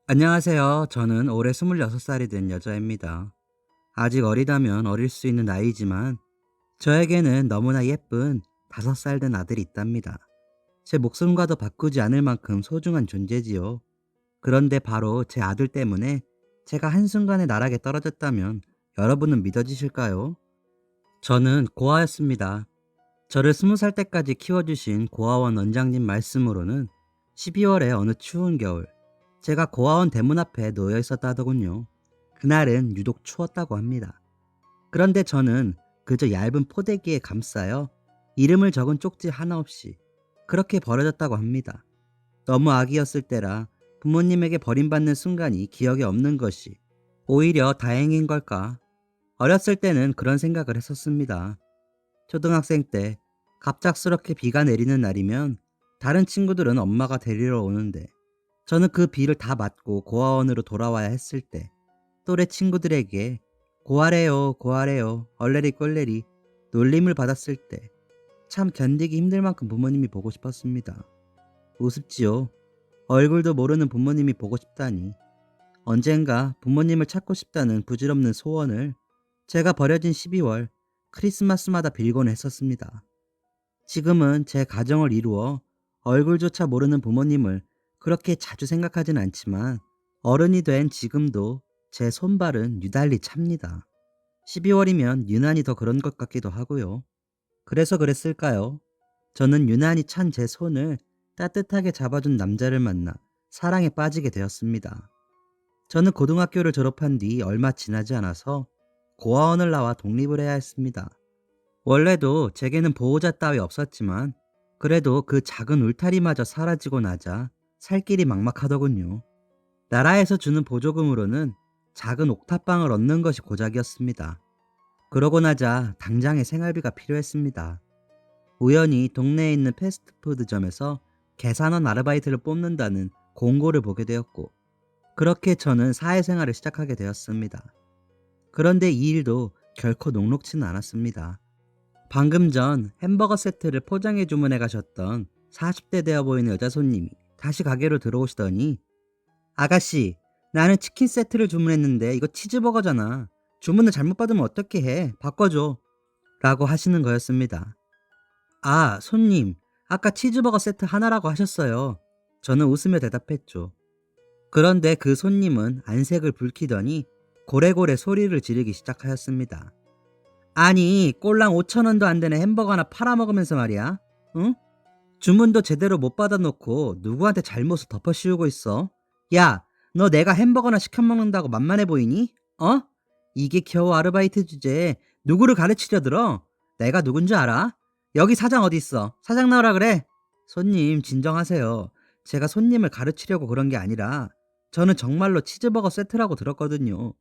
안녕하세요. 저는 올해 26살이 된 여자입니다. 아직 어리다면 어릴 수 있는 나이지만 저에게는 너무나 예쁜 5살 된 아들이 있답니다. 제 목숨과도 바꾸지 않을 만큼 소중한 존재지요. 그런데 바로 제 아들 때문에 제가 한순간에 나락에 떨어졌다면 여러분은 믿어지실까요? 저는 고아였습니다. 저를 20살 때까지 키워주신 고아원 원장님 말씀으로는 12월에 어느 추운 겨울 제가 고아원 대문 앞에 놓여 있었다 하더군요. 그날은 유독 추웠다고 합니다. 그런데 저는 그저 얇은 포대기에 감싸여 이름을 적은 쪽지 하나 없이 그렇게 버려졌다고 합니다. 너무 아기였을 때라 부모님에게 버림받는 순간이 기억에 없는 것이 오히려 다행인 걸까? 어렸을 때는 그런 생각을 했었습니다. 초등학생 때 갑작스럽게 비가 내리는 날이면 다른 친구들은 엄마가 데리러 오는데 저는 그 비를 다 맞고 고아원으로 돌아와야 했을 때 또래 친구들에게 고아래요, 고아래요, 얼레리 꼴레리 놀림을 받았을 때 참 견디기 힘들 만큼 부모님이 보고 싶었습니다. 우습지요. 얼굴도 모르는 부모님이 보고 싶다니. 언젠가 부모님을 찾고 싶다는 부질없는 소원을 제가 버려진 12월 크리스마스마다 빌곤 했었습니다. 지금은 제 가정을 이루어 얼굴조차 모르는 부모님을 그렇게 자주 생각하진 않지만 어른이 된 지금도 제 손발은 유달리 찹니다. 12월이면 유난히 더 그런 것 같기도 하고요. 그래서 그랬을까요? 저는 유난히 찬 제 손을 따뜻하게 잡아준 남자를 만나 사랑에 빠지게 되었습니다. 저는 고등학교를 졸업한 뒤 얼마 지나지 않아서 고아원을 나와 독립을 해야 했습니다. 원래도 제게는 보호자 따위 없었지만 그래도 그 작은 울타리마저 사라지고 나자 살 길이 막막하더군요. 나라에서 주는 보조금으로는 작은 옥탑방을 얻는 것이 고작이었습니다. 그러고 나자 당장의 생활비가 필요했습니다. 우연히 동네에 있는 패스트푸드점에서 계산원 아르바이트를 뽑는다는 공고를 보게 되었고 그렇게 저는 사회생활을 시작하게 되었습니다. 그런데 이 일도 결코 녹록지는 않았습니다. 방금 전 햄버거 세트를 포장해 주문해 가셨던 40대 되어 보이는 여자 손님이 다시 가게로 들어오시더니 아가씨, 나는 치킨 세트를 주문했는데 이거 치즈버거잖아. 주문을 잘못 받으면 어떻게 해? 바꿔줘. 라고 하시는 거였습니다. 아, 손님, 아까 치즈버거 세트 하나라고 하셨어요. 저는 웃으며 대답했죠. 그런데 그 손님은 안색을 붉히더니 고래고래 소리를 지르기 시작하였습니다. 아니, 꼴랑 5,000원도 안 되는 햄버거 하나 팔아먹으면서 말이야. 응? 주문도 제대로 못 받아놓고 누구한테 잘못을 덮어씌우고 있어? 야, 너 내가 햄버거나 시켜 먹는다고 만만해 보이니? 어? 이게 겨우 아르바이트 주제에 누구를 가르치려 들어? 내가 누군지 알아? 여기 사장 어디 있어? 사장 나오라 그래. 손님, 진정하세요. 제가 손님을 가르치려고 그런 게 아니라 저는 정말로 치즈버거 세트라고 들었거든요.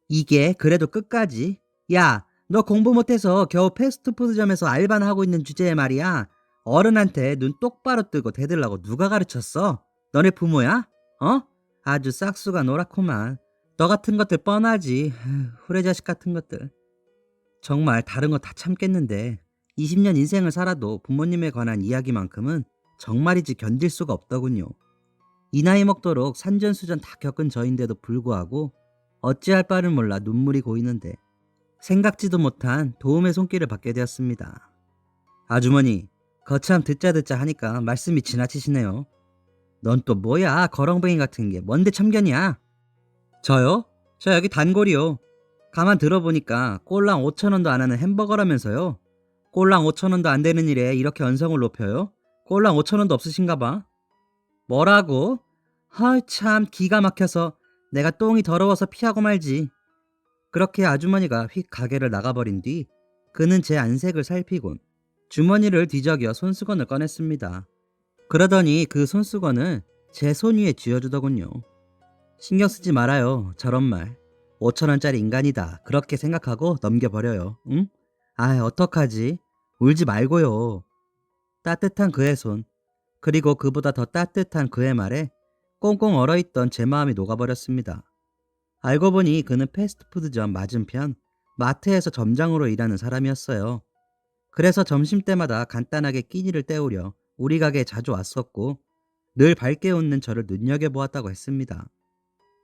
이게 그래도 끝까지? 야, 너 공부 못해서 겨우 패스트푸드점에서 알바나 하고 있는 주제에 말이야. 어른한테 눈 똑바로 뜨고 대들라고 누가 가르쳤어? 너네 부모야? 어? 아주 싹수가 노랗구만. 너 같은 것들 뻔하지. 후레자식 같은 것들. 정말 다른 거 다 참겠는데 20년 인생을 살아도 부모님에 관한 이야기만큼은 정말이지 견딜 수가 없더군요. 이 나이 먹도록 산전수전 다 겪은 저인데도 불구하고 어찌할 바를 몰라 눈물이 고이는데 생각지도 못한 도움의 손길을 받게 되었습니다. 아주머니, 거참 듣자 하니까 말씀이 지나치시네요. 넌 또 뭐야, 거렁뱅이 같은 게 뭔데 참견이야? 저요? 저 여기 단골이요. 가만 들어보니까 꼴랑 5,000원도 안 하는 햄버거라면서요. 꼴랑 5,000원도 안 되는 일에 이렇게 언성을 높여요? 꼴랑 5,000원도 없으신가 봐. 뭐라고? 헐, 참 기가 막혀서 내가 똥이 더러워서 피하고 말지. 그렇게 아주머니가 휙 가게를 나가버린 뒤 그는 제 안색을 살피곤 주머니를 뒤적여 손수건을 꺼냈습니다. 그러더니 그 손수건을 제 손 위에 쥐어주더군요. 신경 쓰지 말아요. 저런 말. 5,000원짜리 인간이다. 그렇게 생각하고 넘겨버려요. 응? 아, 어떡하지? 울지 말고요. 따뜻한 그의 손, 그리고 그보다 더 따뜻한 그의 말에 꽁꽁 얼어있던 제 마음이 녹아버렸습니다. 알고 보니 그는 패스트푸드점 맞은편 마트에서 점장으로 일하는 사람이었어요. 그래서 점심때마다 간단하게 끼니를 때우려 우리 가게에 자주 왔었고 늘 밝게 웃는 저를 눈여겨보았다고 했습니다.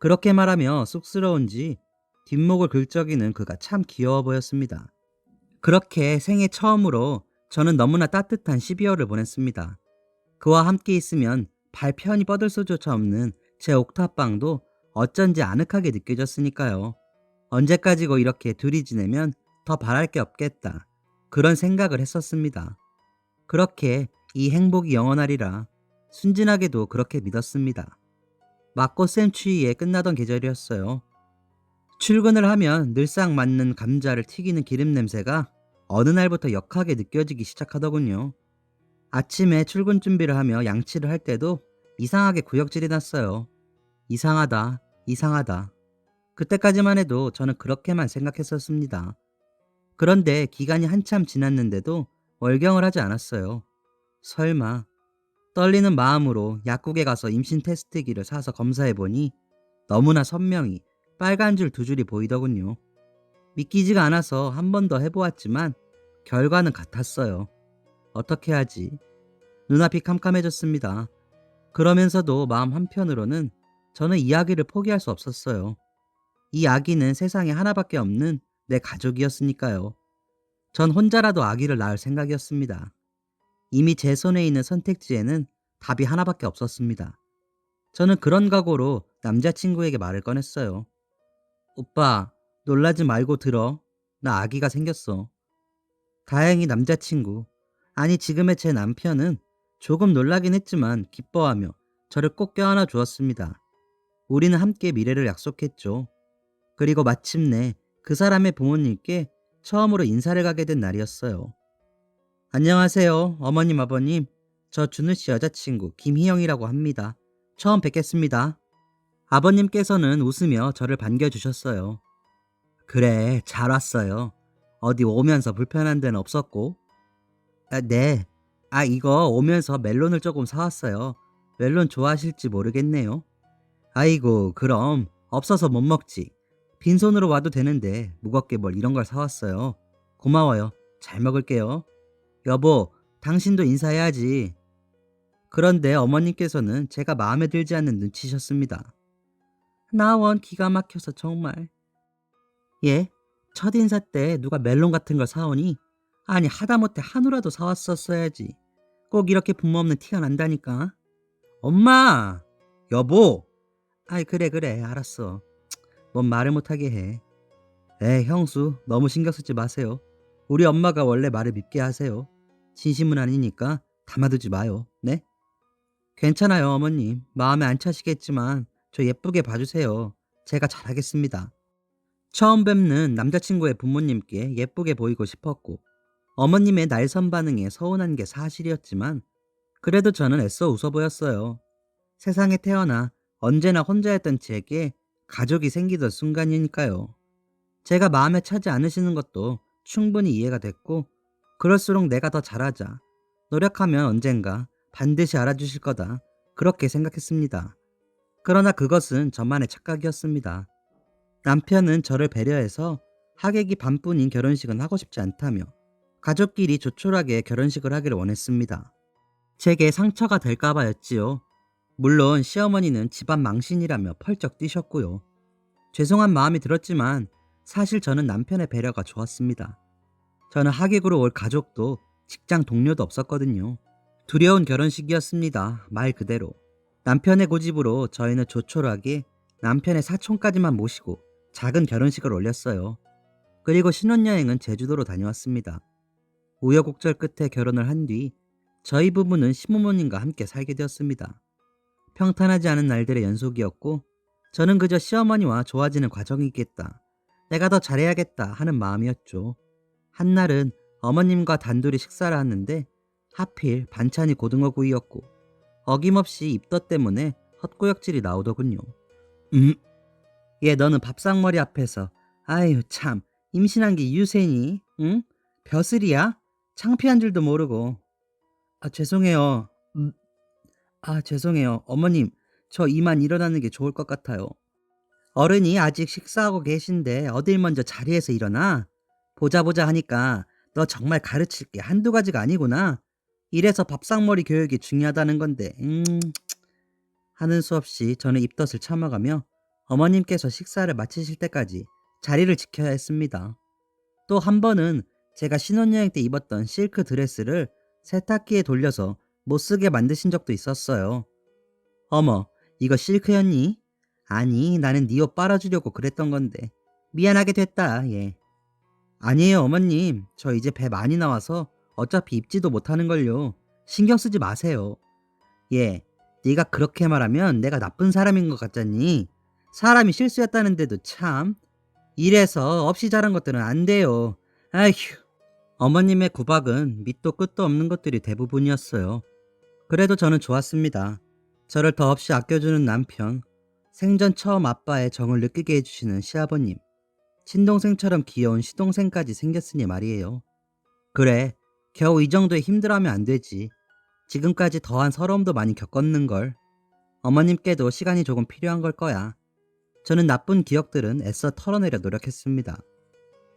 그렇게 말하며 쑥스러운지 뒷목을 긁적이는 그가 참 귀여워 보였습니다. 그렇게 생애 처음으로 저는 너무나 따뜻한 12월을 보냈습니다. 그와 함께 있으면 발 편히 뻗을 수조차 없는 제 옥탑방도 어쩐지 아늑하게 느껴졌으니까요. 언제까지고 이렇게 둘이 지내면 더 바랄 게 없겠다. 그런 생각을 했었습니다. 그렇게 이 행복이 영원하리라 순진하게도 그렇게 믿었습니다. 맞고쌤 추위에 끝나던 계절이었어요. 출근을 하면 늘상 맞는 감자를 튀기는 기름 냄새가 어느 날부터 역하게 느껴지기 시작하더군요. 아침에 출근 준비를 하며 양치를 할 때도 이상하게 구역질이 났어요. 이상하다, 이상하다. 그때까지만 해도 저는 그렇게만 생각했었습니다. 그런데 기간이 한참 지났는데도 월경을 하지 않았어요. 설마. 떨리는 마음으로 약국에 가서 임신 테스트기를 사서 검사해보니 너무나 선명히 빨간 줄 두 줄이 보이더군요. 믿기지가 않아서 한 번 더 해보았지만 결과는 같았어요. 어떻게 하지? 눈앞이 캄캄해졌습니다. 그러면서도 마음 한편으로는 저는 이 아기를 포기할 수 없었어요. 이 아기는 세상에 하나밖에 없는 내 가족이었으니까요. 전 혼자라도 아기를 낳을 생각이었습니다. 이미 제 손에 있는 선택지에는 답이 하나밖에 없었습니다. 저는 그런 각오로 남자친구에게 말을 꺼냈어요. 오빠, 놀라지 말고 들어. 나 아기가 생겼어. 다행히 남자친구, 아니 지금의 제 남편은 조금 놀라긴 했지만 기뻐하며 저를 꼭 껴안아 주었습니다. 우리는 함께 미래를 약속했죠. 그리고 마침내 그 사람의 부모님께 처음으로 인사를 가게 된 날이었어요. 안녕하세요, 어머님, 아버님. 저 준우 씨 여자친구 김희영이라고 합니다. 처음 뵙겠습니다. 아버님께서는 웃으며 저를 반겨주셨어요. 그래, 잘 왔어요. 어디 오면서 불편한 데는 없었고? 네. 이거 오면서 멜론을 조금 사왔어요. 멜론 좋아하실지 모르겠네요. 아이고, 그럼 없어서 못 먹지. 빈손으로 와도 되는데 무겁게 뭘 이런 걸 사왔어요. 고마워요. 잘 먹을게요. 여보, 당신도 인사해야지. 그런데 어머님께서는 제가 마음에 들지 않는 눈치셨습니다. 나원 기가 막혀서 정말. 예? 첫인사 때 누가 멜론 같은 걸 사오니? 아니 하다못해 한우라도 사왔었어야지. 꼭 이렇게 부모 없는 티가 난다니까. 엄마! 여보! 아이 그래 그래 알았어. 뭔 말을 못하게 해. 형수 너무 신경 쓰지 마세요. 우리 엄마가 원래 말을 믿게 하세요. 진심은 아니니까 담아두지 마요. 네? 괜찮아요 어머님. 마음에 안 차시겠지만 저 예쁘게 봐주세요. 제가 잘하겠습니다. 처음 뵙는 남자친구의 부모님께 예쁘게 보이고 싶었고 어머님의 날선 반응에 서운한 게 사실이었지만 그래도 저는 애써 웃어 보였어요. 세상에 태어나 언제나 혼자였던 제게 가족이 생기던 순간이니까요. 제가 마음에 차지 않으시는 것도 충분히 이해가 됐고 그럴수록 내가 더 잘하자. 노력하면 언젠가 반드시 알아주실 거다. 그렇게 생각했습니다. 그러나 그것은 저만의 착각이었습니다. 남편은 저를 배려해서 하객이 반뿐인 결혼식은 하고 싶지 않다며 가족끼리 조촐하게 결혼식을 하기를 원했습니다. 제게 상처가 될까봐였지요. 물론 시어머니는 집안 망신이라며 펄쩍 뛰셨고요. 죄송한 마음이 들었지만 사실 저는 남편의 배려가 좋았습니다. 저는 하객으로 올 가족도 직장 동료도 없었거든요. 두려운 결혼식이었습니다. 말 그대로. 남편의 고집으로 저희는 조촐하게 남편의 사촌까지만 모시고 작은 결혼식을 올렸어요. 그리고 신혼여행은 제주도로 다녀왔습니다. 우여곡절 끝에 결혼을 한 뒤 저희 부부는 시부모님과 함께 살게 되었습니다. 평탄하지 않은 날들의 연속이었고 저는 그저 시어머니와 좋아지는 과정이겠다. 내가 더 잘해야겠다 하는 마음이었죠. 한날은 어머님과 단둘이 식사를 하는데 하필 반찬이 고등어구이였고 어김없이 입덧 때문에 헛구역질이 나오더군요. 얘 너는 밥상머리 앞에서 아유 참 임신한 게 유세니? 응? 벼슬이야? 창피한 줄도 모르고. 죄송해요. 죄송해요. 어머님, 저 이만 일어나는 게 좋을 것 같아요. 어른이 아직 식사하고 계신데 어딜 먼저 자리에서 일어나? 보자 보자 하니까 너 정말 가르칠 게 한두 가지가 아니구나. 이래서 밥상머리 교육이 중요하다는 건데. 하는 수 없이 저는 입덧을 참아가며 어머님께서 식사를 마치실 때까지 자리를 지켜야 했습니다. 또 한 번은 제가 신혼여행 때 입었던 실크 드레스를 세탁기에 돌려서 못 쓰게 만드신 적도 있었어요. 어머, 이거 실크였니? 아니, 나는 네 옷 빨아주려고 그랬던 건데. 미안하게 됐다, 얘. 아니에요, 어머님. 저 이제 배 많이 나와서 어차피 입지도 못하는걸요. 신경 쓰지 마세요. 예, 네가 그렇게 말하면 내가 나쁜 사람인 것 같잖니. 사람이 실수였다는데도 참. 이래서 없이 자란 것들은 안 돼요. 아휴. 어머님의 구박은 밑도 끝도 없는 것들이 대부분이었어요. 그래도 저는 좋았습니다. 저를 더없이 아껴주는 남편, 생전 처음 아빠의 정을 느끼게 해주시는 시아버님, 친동생처럼 귀여운 시동생까지 생겼으니 말이에요. 그래, 겨우 이 정도의 힘들어하면 안 되지. 지금까지 더한 서러움도 많이 겪었는걸. 어머님께도 시간이 조금 필요한 걸 거야. 저는 나쁜 기억들은 애써 털어내려 노력했습니다.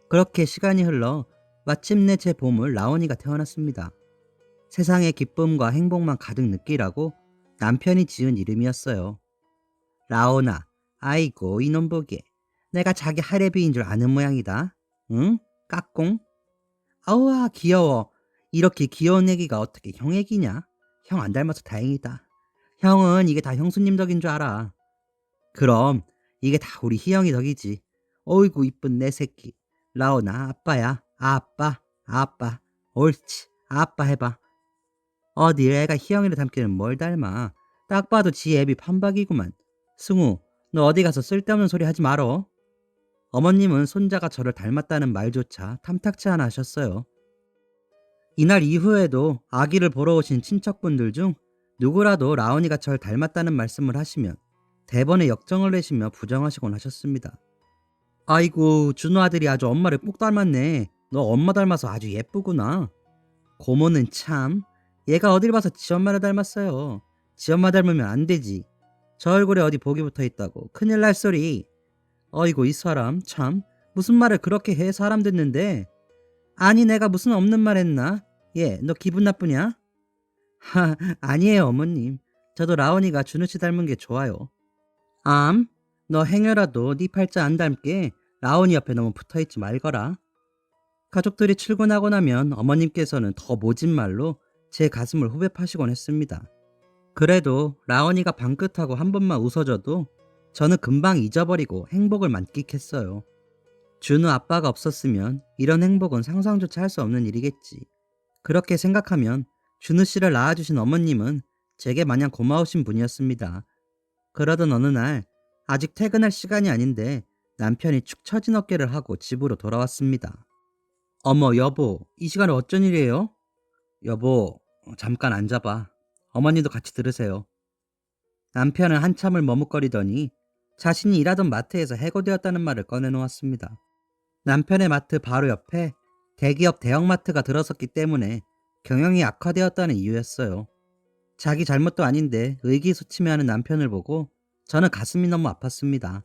그렇게 시간이 흘러 마침내 제 보물 라온이가 태어났습니다. 세상의 기쁨과 행복만 가득 느끼라고 남편이 지은 이름이었어요. 라온아, 아이고 이놈 보게. 내가 자기 할애비인 줄 아는 모양이다. 응? 까꿍? 아우와 귀여워. 이렇게 귀여운 애기가 어떻게 형 애기냐? 형 안 닮아서 다행이다. 형은 이게 다 형수님 덕인 줄 알아. 그럼 이게 다 우리 희영이 덕이지. 어이구 이쁜 내 새끼. 라온아 아빠야. 아빠 아빠. 옳지 아빠 해봐. 어디 애가 희영이를 닮기는 뭘 닮아. 딱 봐도 지 애비 판박이구만. 승우 너 어디 가서 쓸데없는 소리 하지 말어. 어머님은 손자가 저를 닮았다는 말조차 탐탁치 않아 하셨어요. 이날 이후에도 아기를 보러 오신 친척분들 중 누구라도 라온이가 절 닮았다는 말씀을 하시면 대번에 역정을 내시며 부정하시곤 하셨습니다. 아이고 준호 아들이 아주 엄마를 꼭 닮았네. 너 엄마 닮아서 아주 예쁘구나. 고모는 참 얘가 어딜 봐서 지 엄마를 닮았어요. 지 엄마 닮으면 안 되지. 저 얼굴에 어디 복이 붙어 있다고 큰일 날 소리. 어이구 이 사람 참 무슨 말을 그렇게 해 사람 듣는데. 아니 내가 무슨 없는 말 했나? 얘 너 기분 나쁘냐? 하 아니에요 어머님. 저도 라온이가 준우씨 닮은 게 좋아요. 암? 너 행여라도 네 팔자 안 닮게 라온이 옆에 너무 붙어있지 말거라. 가족들이 출근하고 나면 어머님께서는 더 모진 말로 제 가슴을 후벼 파시곤 했습니다. 그래도 라온이가 방긋하고 한 번만 웃어줘도 저는 금방 잊어버리고 행복을 만끽했어요. 준우 아빠가 없었으면 이런 행복은 상상조차 할 수 없는 일이겠지. 그렇게 생각하면 준우 씨를 낳아주신 어머님은 제게 마냥 고마우신 분이었습니다. 그러던 어느 날 아직 퇴근할 시간이 아닌데 남편이 축 처진 어깨를 하고 집으로 돌아왔습니다. 어머 여보 이 시간에 어쩐 일이에요? 여보 잠깐 앉아봐. 어머니도 같이 들으세요. 남편은 한참을 머뭇거리더니 자신이 일하던 마트에서 해고되었다는 말을 꺼내놓았습니다. 남편의 마트 바로 옆에 대기업 대형마트가 들어섰기 때문에 경영이 악화되었다는 이유였어요. 자기 잘못도 아닌데 의기소침해하는 남편을 보고 저는 가슴이 너무 아팠습니다.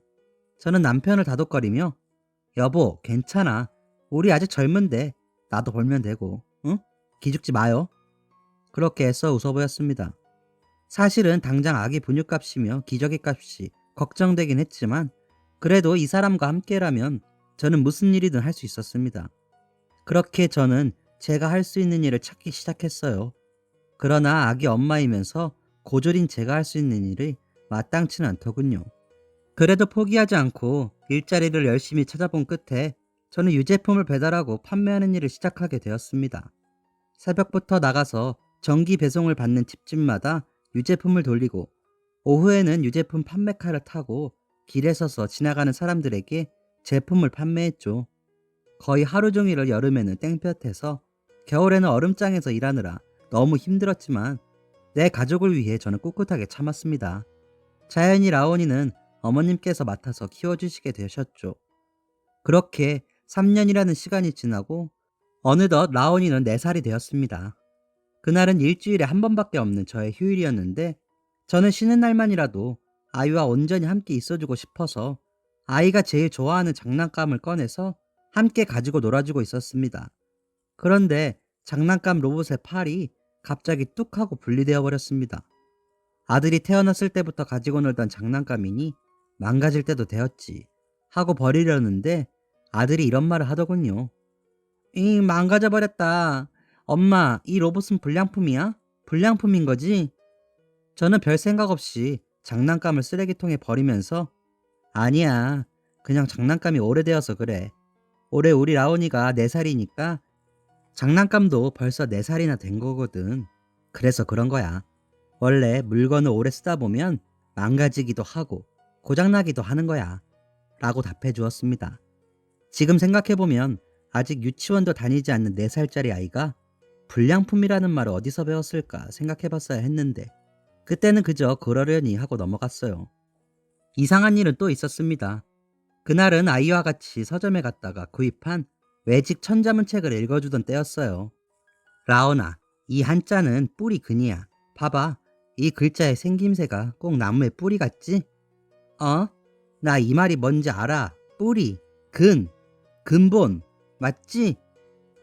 저는 남편을 다독거리며 여보 괜찮아. 우리 아직 젊은데 나도 벌면 되고 응? 기죽지 마요. 그렇게 애써 웃어 보였습니다. 사실은 당장 아기 분유값이며 기저귀 값이 걱정되긴 했지만 그래도 이 사람과 함께라면 저는 무슨 일이든 할 수 있었습니다. 그렇게 저는 제가 할 수 있는 일을 찾기 시작했어요. 그러나 아기 엄마이면서 고졸인 제가 할 수 있는 일이 마땅치는 않더군요. 그래도 포기하지 않고 일자리를 열심히 찾아본 끝에 저는 유제품을 배달하고 판매하는 일을 시작하게 되었습니다. 새벽부터 나가서 정기 배송을 받는 집집마다 유제품을 돌리고 오후에는 유제품 판매카를 타고 길에 서서 지나가는 사람들에게 제품을 판매했죠. 거의 하루 종일을 여름에는 땡볕에서 겨울에는 얼음장에서 일하느라 너무 힘들었지만 내 가족을 위해 저는 꿋꿋하게 참았습니다. 자연히 라온이는 어머님께서 맡아서 키워주시게 되셨죠. 그렇게 3년이라는 시간이 지나고 어느덧 라온이는 4살이 되었습니다. 그날은 일주일에 한 번밖에 없는 저의 휴일이었는데 저는 쉬는 날만이라도 아이와 온전히 함께 있어주고 싶어서 아이가 제일 좋아하는 장난감을 꺼내서 함께 가지고 놀아주고 있었습니다. 그런데 장난감 로봇의 팔이 갑자기 뚝 하고 분리되어 버렸습니다. 아들이 태어났을 때부터 가지고 놀던 장난감이니 망가질 때도 되었지 하고 버리려는데 아들이 이런 말을 하더군요. 잉, 망가져버렸다. 엄마, 이 로봇은 불량품이야? 불량품인 거지? 저는 별 생각 없이 장난감을 쓰레기통에 버리면서 아니야, 그냥 장난감이 오래되어서 그래. 올해 우리 라온이가 4살이니까 장난감도 벌써 4살이나 된 거거든. 그래서 그런 거야. 원래 물건을 오래 쓰다 보면 망가지기도 하고 고장나기도 하는 거야. 라고 답해 주었습니다. 지금 생각해보면 아직 유치원도 다니지 않는 4살짜리 아이가 불량품이라는 말을 어디서 배웠을까 생각해봤어야 했는데 그때는 그저 그러려니 하고 넘어갔어요. 이상한 일은 또 있었습니다. 그날은 아이와 같이 서점에 갔다가 구입한 외직 천자문책을 읽어주던 때였어요. 라온아, 이 한자는 뿌리 근이야. 봐봐, 이 글자의 생김새가 꼭 나무의 뿌리 같지? 어? 나 이 말이 뭔지 알아. 뿌리, 근, 근본, 맞지?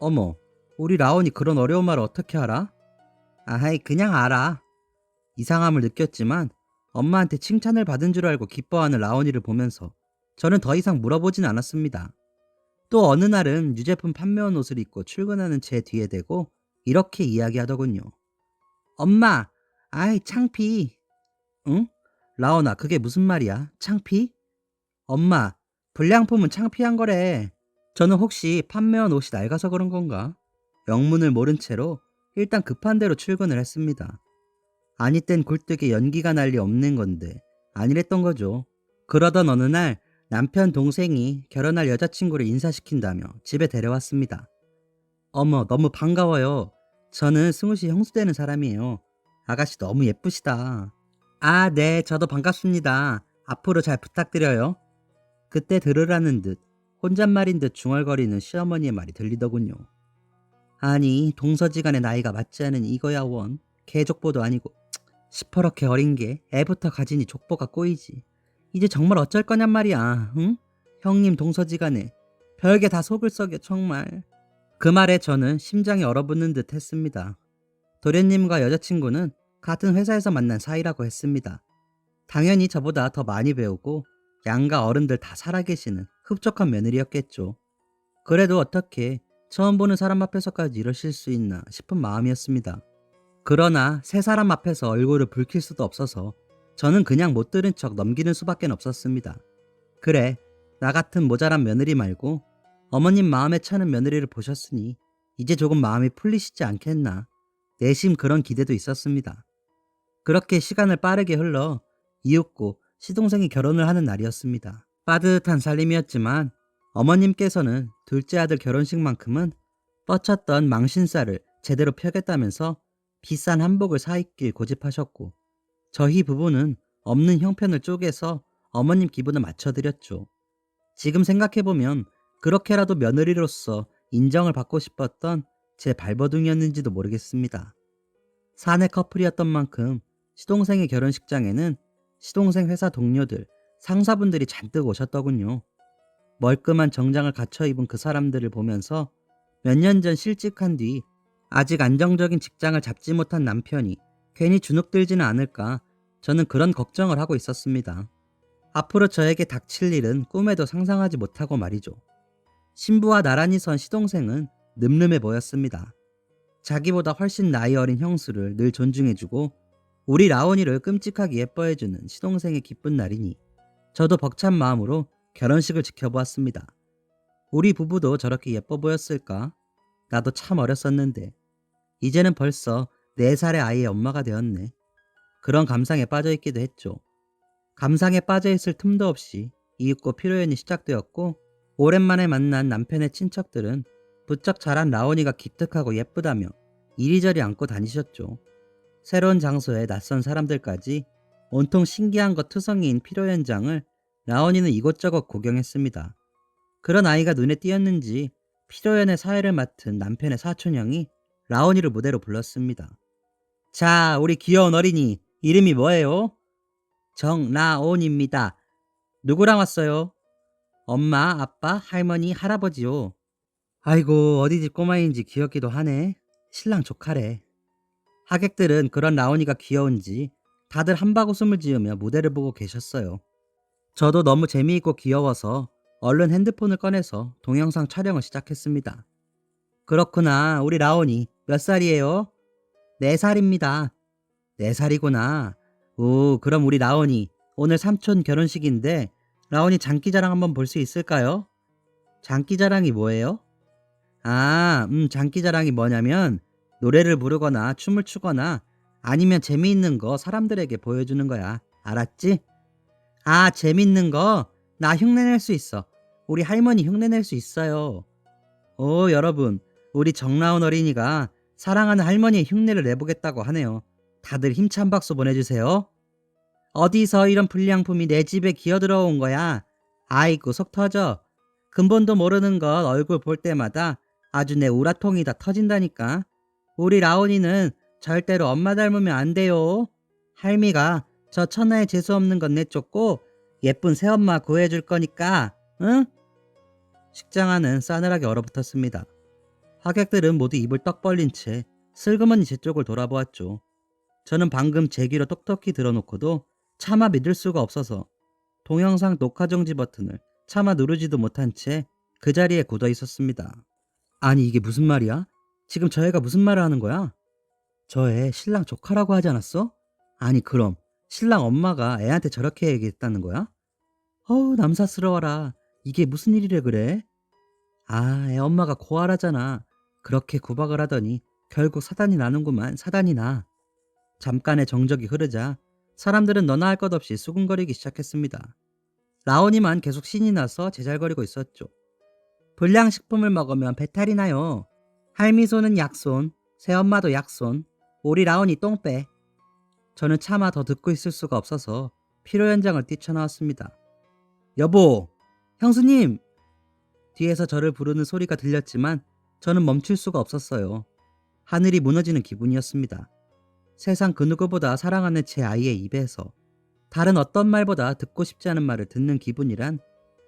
어머, 우리 라온이 그런 어려운 말을 어떻게 알아? 아하이, 그냥 알아. 이상함을 느꼈지만 엄마한테 칭찬을 받은 줄 알고 기뻐하는 라온이를 보면서 저는 더 이상 물어보진 않았습니다. 또 어느 날은 유제품 판매원 옷을 입고 출근하는 제 뒤에 대고 이렇게 이야기하더군요. 엄마, 아이 창피. 응? 라온아, 그게 무슨 말이야? 창피? 엄마, 불량품은 창피한 거래. 저는 혹시 판매원 옷이 낡아서 그런 건가? 영문을 모른 채로 일단 급한 대로 출근을 했습니다. 아니 땐 굴뚝에 연기가 날 리 없는 건데 아니랬던 거죠. 그러던 어느 날 남편 동생이 결혼할 여자친구를 인사시킨다며 집에 데려왔습니다. 어머, 너무 반가워요. 저는 승우씨 형수 되는 사람이에요. 아가씨 너무 예쁘시다. 아, 네, 저도 반갑습니다. 앞으로 잘 부탁드려요. 그때 들으라는 듯 혼잣말인 듯 중얼거리는 시어머니의 말이 들리더군요. 아니, 동서지간의 나이가 맞지 않은 이거야 원. 개족보도 아니고 시퍼렇게 어린 게 애부터 가지니 족보가 꼬이지. 이제 정말 어쩔 거냔 말이야. 응? 형님 동서지간에 별게 다 속을 썩여 정말. 그 말에 저는 심장이 얼어붙는 듯 했습니다. 도련님과 여자친구는 같은 회사에서 만난 사이라고 했습니다. 당연히 저보다 더 많이 배우고 양가 어른들 다 살아계시는 흡족한 며느리였겠죠. 그래도 어떻게 처음 보는 사람 앞에서까지 이러실 수 있나 싶은 마음이었습니다. 그러나 세 사람 앞에서 얼굴을 붉힐 수도 없어서 저는 그냥 못 들은 척 넘기는 수밖에 없었습니다. 그래, 나 같은 모자란 며느리 말고 어머님 마음에 차는 며느리를 보셨으니 이제 조금 마음이 풀리시지 않겠나. 내심 그런 기대도 있었습니다. 그렇게 시간을 빠르게 흘러 이윽고 시동생이 결혼을 하는 날이었습니다. 빠듯한 살림이었지만 어머님께서는 둘째 아들 결혼식만큼은 뻗쳤던 망신살을 제대로 펴겠다면서 비싼 한복을 사입길 고집하셨고 저희 부부는 없는 형편을 쪼개서 어머님 기분을 맞춰드렸죠. 지금 생각해보면 그렇게라도 며느리로서 인정을 받고 싶었던 제 발버둥이었는지도 모르겠습니다. 사내 커플이었던 만큼 시동생의 결혼식장에는 시동생 회사 동료들, 상사분들이 잔뜩 오셨더군요. 멀끔한 정장을 갖춰 입은 그 사람들을 보면서 몇 년 전 실직한 뒤 아직 안정적인 직장을 잡지 못한 남편이 괜히 주눅들지는 않을까 저는 그런 걱정을 하고 있었습니다. 앞으로 저에게 닥칠 일은 꿈에도 상상하지 못하고 말이죠. 신부와 나란히 선 시동생은 늠름해 보였습니다. 자기보다 훨씬 나이 어린 형수를 늘 존중해주고 우리 라온이를 끔찍하게 예뻐해주는 시동생의 기쁜 날이니 저도 벅찬 마음으로 결혼식을 지켜보았습니다. 우리 부부도 저렇게 예뻐 보였을까? 나도 참 어렸었는데 이제는 벌써 4살의 아이의 엄마가 되었네. 그런 감상에 빠져있기도 했죠. 감상에 빠져있을 틈도 없이 이윽고 피로연이 시작되었고 오랜만에 만난 남편의 친척들은 부쩍 자란 라온이가 기특하고 예쁘다며 이리저리 안고 다니셨죠. 새로운 장소에 낯선 사람들까지 온통 신기한 것 투성이인 피로연장을 라온이는 이곳저곳 구경했습니다. 그런 아이가 눈에 띄었는지 피로연의 사회를 맡은 남편의 사촌형이 라온이를 무대로 불렀습니다. 자, 우리 귀여운 어린이 이름이 뭐예요? 정라온입니다. 누구랑 왔어요? 엄마, 아빠, 할머니, 할아버지요. 아이고, 어디 집 꼬마인지 귀엽기도 하네. 신랑 조카래. 하객들은 그런 라온이가 귀여운지 다들 한바구음을 지으며 무대를 보고 계셨어요. 저도 너무 재미있고 귀여워서 얼른 핸드폰을 꺼내서 동영상 촬영을 시작했습니다. 그렇구나. 우리 라온이 몇 살이에요? 4살입니다. 4살이구나. 오, 그럼 우리 라온이 오늘 삼촌 결혼식인데 라온이 장기자랑 한번 볼 수 있을까요? 장기자랑이 뭐예요? 장기자랑이 뭐냐면 노래를 부르거나 춤을 추거나 아니면 재미있는 거 사람들에게 보여주는 거야. 알았지? 아, 재밌는 거? 나 흉내낼 수 있어. 우리 할머니 흉내낼 수 있어요. 오, 여러분, 우리 정라운 어린이가 사랑하는 할머니의 흉내를 내보겠다고 하네요. 다들 힘찬 박수 보내주세요. 어디서 이런 불량품이 내 집에 기어들어온 거야? 아이고, 속 터져. 근본도 모르는 것 얼굴 볼 때마다 아주 내 우라통이 다 터진다니까. 우리 라온이는 절대로 엄마 닮으면 안 돼요. 할미가 저 천하에 재수 없는 건 내쫓고 예쁜 새엄마 구해줄 거니까, 응? 식장 안은 싸늘하게 얼어붙었습니다. 하객들은 모두 입을 떡 벌린 채 슬그머니 제 쪽을 돌아보았죠. 저는 방금 제 귀로 똑똑히 들어놓고도 차마 믿을 수가 없어서 동영상 녹화 정지 버튼을 차마 누르지도 못한 채 그 자리에 굳어 있었습니다. 아니, 이게 무슨 말이야? 지금 저 애가 무슨 말을 하는 거야? 저 애 신랑 조카라고 하지 않았어? 아니, 그럼 신랑 엄마가 애한테 저렇게 얘기했다는 거야? 어우, 남사스러워라. 이게 무슨 일이래 그래? 아, 애 엄마가 고아라잖아. 그렇게 구박을 하더니 결국 사단이 나는구만. 사단이 나. 잠깐의 정적이 흐르자 사람들은 너나 할 것 없이 수군거리기 시작했습니다. 라온이만 계속 신이 나서 제잘거리고 있었죠. 불량식품을 먹으면 배탈이 나요. 할미손은 약손, 새엄마도 약손, 우리 라온이 똥 빼. 저는 차마 더 듣고 있을 수가 없어서 필요 현장을 뛰쳐나왔습니다. 여보, 형수님! 뒤에서 저를 부르는 소리가 들렸지만 저는 멈출 수가 없었어요. 하늘이 무너지는 기분이었습니다. 세상 그 누구보다 사랑하는 제 아이의 입에서 다른 어떤 말보다 듣고 싶지 않은 말을 듣는 기분이란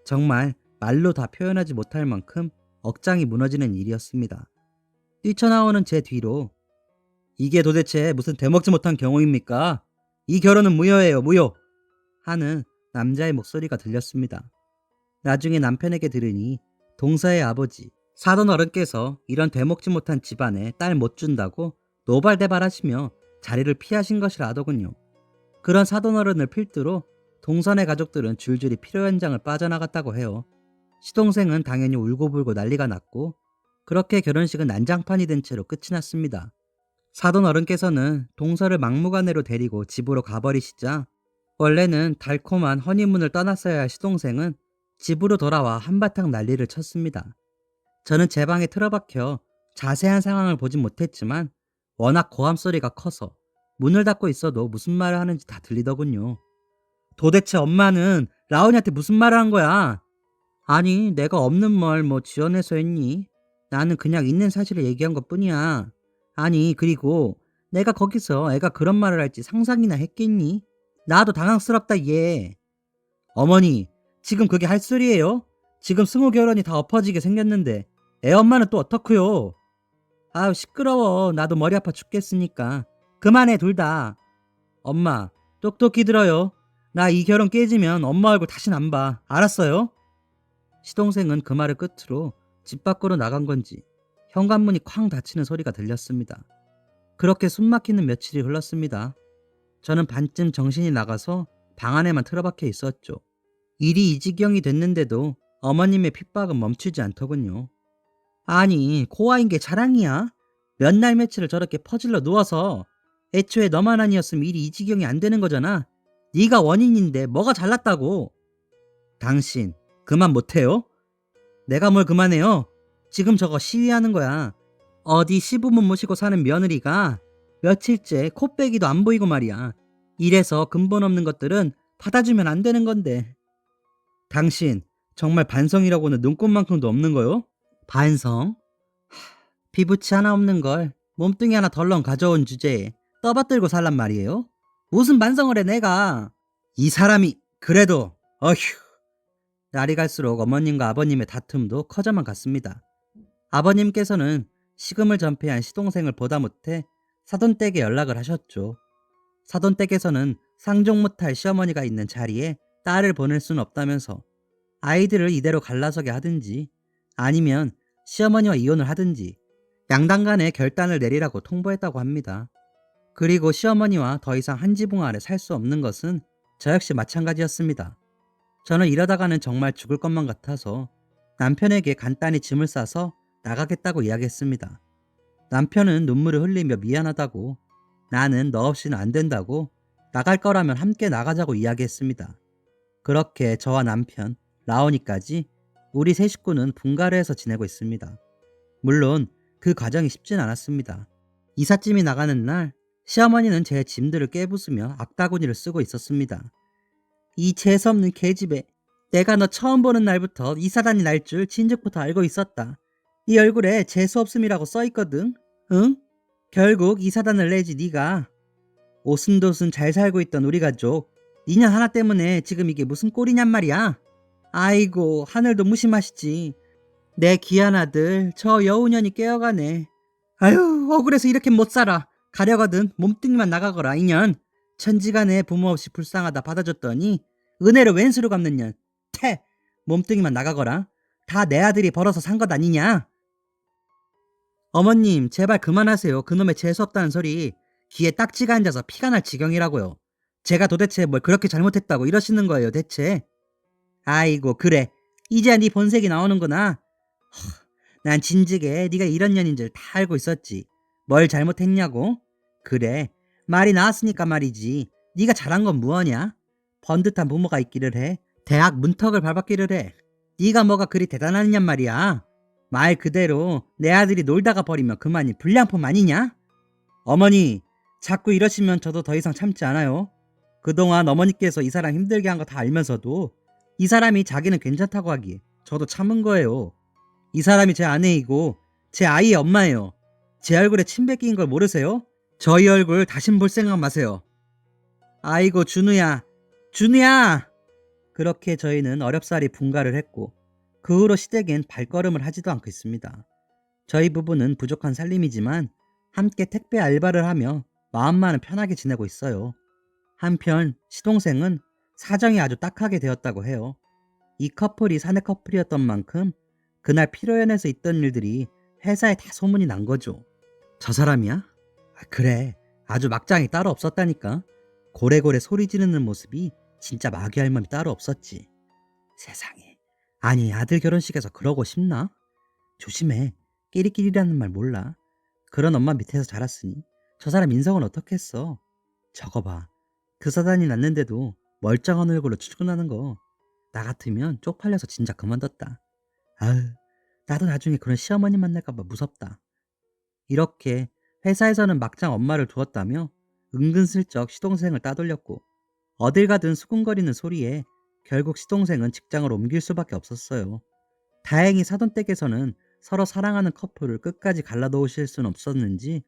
정말 말로 다 표현하지 못할 만큼 억장이 무너지는 일이었습니다. 뛰쳐나오는 제 뒤로 이게 도대체 무슨 대먹지 못한 경우입니까? 이 결혼은 무효예요, 무효! 하는 남자의 목소리가 들렸습니다. 나중에 남편에게 들으니 동서의 아버지, 사돈 어른께서 이런 되먹지 못한 집안에 딸 못 준다고 노발대발하시며 자리를 피하신 것이라 하더군요. 그런 사돈 어른을 필두로 동선의 가족들은 줄줄이 필요 현장을 빠져나갔다고 해요. 시동생은 당연히 울고불고 난리가 났고 그렇게 결혼식은 난장판이 된 채로 끝이 났습니다. 사돈 어른께서는 동서를 막무가내로 데리고 집으로 가버리시자 원래는 달콤한 허니문을 떠났어야 할 시동생은 집으로 돌아와 한바탕 난리를 쳤습니다. 저는 제 방에 틀어박혀 자세한 상황을 보진 못했지만 워낙 고함 소리가 커서 문을 닫고 있어도 무슨 말을 하는지 다 들리더군요. 도대체 엄마는 라온이한테 무슨 말을 한 거야? 아니, 내가 없는 말 뭐 지어내서 했니? 나는 그냥 있는 사실을 얘기한 것뿐이야. 아니, 그리고 내가 거기서 애가 그런 말을 할지 상상이나 했겠니? 나도 당황스럽다 얘. 어머니, 지금 그게 할 소리예요? 지금 승우 결혼이 다 엎어지게 생겼는데 애 엄마는 또 어떡해요? 아유, 시끄러워. 나도 머리 아파 죽겠으니까 그만해 둘 다. 엄마, 똑똑히 들어요. 나 이 결혼 깨지면 엄마 얼굴 다신 안 봐. 알았어요? 시동생은 그 말을 끝으로 집 밖으로 나간 건지 현관문이 쾅 닫히는 소리가 들렸습니다. 그렇게 숨막히는 며칠이 흘렀습니다. 저는 반쯤 정신이 나가서 방 안에만 틀어박혀 있었죠. 일이 이 지경이 됐는데도 어머님의 핍박은 멈추지 않더군요. 아니, 고아인 게 자랑이야? 몇 날 며칠을 저렇게 퍼질러 누워서 애초에 너만 아니었으면 일이 이 지경이 안 되는 거잖아. 네가 원인인데 뭐가 잘났다고. 당신 그만 못해요? 내가 뭘 그만해요? 지금 저거 시위하는 거야. 어디 시부모 모시고 사는 며느리가 며칠째 코빼기도 안 보이고 말이야. 이래서 근본 없는 것들은 받아주면 안 되는 건데. 당신 정말 반성이라고는 눈꽃만큼도 없는 거요? 반성? 피부치 하나 없는 걸 몸뚱이 하나 덜렁 가져온 주제에 떠받들고 살란 말이에요? 무슨 반성을 해 내가. 이 사람이 그래도 어휴. 날이 갈수록 어머님과 아버님의 다툼도 커져만 갔습니다. 아버님께서는 시금을 전폐한 시동생을 보다 못해 사돈댁에 연락을 하셨죠. 사돈댁에서는 상종 못할 시어머니가 있는 자리에 딸을 보낼 수는 없다면서 아이들을 이대로 갈라서게 하든지 아니면 시어머니와 이혼을 하든지 양당 간에 결단을 내리라고 통보했다고 합니다. 그리고 시어머니와 더 이상 한 지붕 아래 살 수 없는 것은 저 역시 마찬가지였습니다. 저는 이러다가는 정말 죽을 것만 같아서 남편에게 간단히 짐을 싸서 나가겠다고 이야기했습니다. 남편은 눈물을 흘리며 미안하다고, 나는 너 없이는 안 된다고, 나갈 거라면 함께 나가자고 이야기했습니다. 그렇게 저와 남편, 라온이까지 우리 세 식구는 분가르에서 지내고 있습니다. 물론 그 과정이 쉽진 않았습니다. 이삿짐이 나가는 날 시어머니는 제 짐들을 깨부수며 악다구니를 쓰고 있었습니다. 이 재수없는 계집애, 내가 너 처음 보는 날부터 이사단이 날 줄 진즉부터 알고 있었다. 네 얼굴에 재수없음이라고 써있거든. 응? 결국 이사단을 내지 네가. 오순도순 잘 살고 있던 우리 가족, 니년 하나 때문에 지금 이게 무슨 꼴이냔 말이야. 아이고, 하늘도 무심하시지. 내 귀한 아들 저 여우년이 깨어가네. 아유, 억울해서 이렇게 못 살아. 가려거든 몸뚱이만 나가거라 이년. 천지간에 부모 없이 불쌍하다 받아줬더니 은혜를 왼수로 갚는 년. 퇴! 몸뚱이만 나가거라. 다 내 아들이 벌어서 산 것 아니냐. 어머님 제발 그만하세요. 그놈의 재수없다는 소리. 귀에 딱지가 앉아서 피가 날 지경이라고요. 제가 도대체 뭘 그렇게 잘못했다고 이러시는 거예요 대체. 아이고 그래, 이제야 네 본색이 나오는구나. 난 진즉에 네가 이런 년인 줄 다 알고 있었지. 뭘 잘못했냐고? 그래, 말이 나왔으니까 말이지. 네가 잘한 건 무엇이냐? 번듯한 부모가 있기를 해. 대학 문턱을 밟았기를 해. 네가 뭐가 그리 대단하냔 말이야. 말 그대로 내 아들이 놀다가 버리면 그만이 불량품 아니냐? 어머니, 자꾸 이러시면 저도 더 이상 참지 않아요. 그동안 어머니께서 이 사람 힘들게 한 거 다 알면서도 이 사람이 자기는 괜찮다고 하기에 저도 참은 거예요. 이 사람이 제 아내이고 제 아이의 엄마예요. 제 얼굴에 침 뱉긴 걸 모르세요? 저희 얼굴 다신 볼 생각 마세요. 아이고 준우야, 준우야. 그렇게 저희는 어렵사리 분가를 했고 그 후로 시댁엔 발걸음을 하지도 않고 있습니다. 저희 부부는 부족한 살림이지만 함께 택배 알바를 하며 마음만은 편하게 지내고 있어요. 한편 시동생은 사정이 아주 딱하게 되었다고 해요. 이 커플이 사내 커플이었던 만큼 그날 피로연에서 있던 일들이 회사에 다 소문이 난 거죠. 저 사람이야? 그래, 아주 막장이 따로 없었다니까. 고래고래 소리 지르는 모습이 진짜 마귀할 맘이 따로 없었지. 세상에, 아니 아들 결혼식에서 그러고 싶나? 조심해, 끼리끼리라는 말 몰라. 그런 엄마 밑에서 자랐으니 저 사람 인성은 어떻겠어. 저거 봐, 그 사단이 났는데도 멀쩡한 얼굴로 출근하는 거. 나 같으면 쪽팔려서 진짜 그만뒀다. 아유, 나도 나중에 그런 시어머니 만날까봐 무섭다. 이렇게 회사에서는 막장 엄마를 두었다며 은근슬쩍 시동생을 따돌렸고 어딜 가든 수군거리는 소리에 결국 시동생은 직장을 옮길 수밖에 없었어요. 다행히 사돈댁에서는 서로 사랑하는 커플을 끝까지 갈라놓으실 수는 없었는지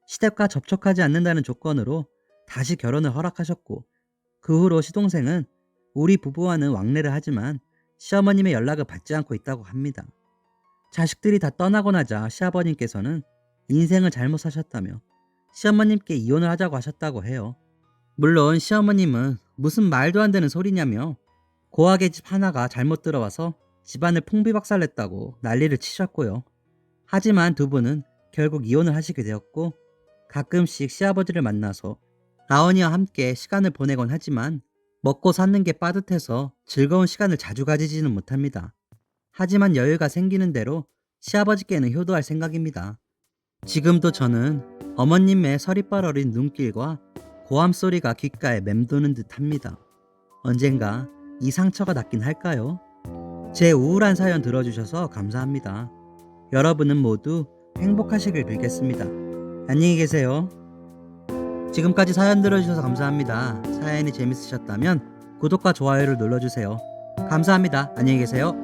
시댁과 접촉하지 않는다는 조건으로 다시 결혼을 허락하셨고 그 후로 시동생은 우리 부부와는 왕래를 하지만 시어머님의 연락을 받지 않고 있다고 합니다. 자식들이 다 떠나고 나자 시아버님께서는 인생을 잘못 사셨다며 시어머님께 이혼을 하자고 하셨다고 해요. 물론 시어머님은 무슨 말도 안 되는 소리냐며 고아의 집 하나가 잘못 들어와서 집안을 풍비박살냈다고 난리를 치셨고요. 하지만 두 분은 결국 이혼을 하시게 되었고 가끔씩 시아버지를 만나서 라온이와 함께 시간을 보내곤 하지만 먹고 사는 게 빠듯해서 즐거운 시간을 자주 가지지는 못합니다. 하지만 여유가 생기는 대로 시아버지께는 효도할 생각입니다. 지금도 저는 어머님의 서리빨 어린 눈길과 고함 소리가 귓가에 맴도는 듯 합니다. 언젠가 이 상처가 낫긴 할까요? 제 우울한 사연 들어주셔서 감사합니다. 여러분은 모두 행복하시길 빌겠습니다. 안녕히 계세요. 지금까지 사연 들어주셔서 감사합니다. 사연이 재밌으셨다면 구독과 좋아요를 눌러주세요. 감사합니다. 안녕히 계세요.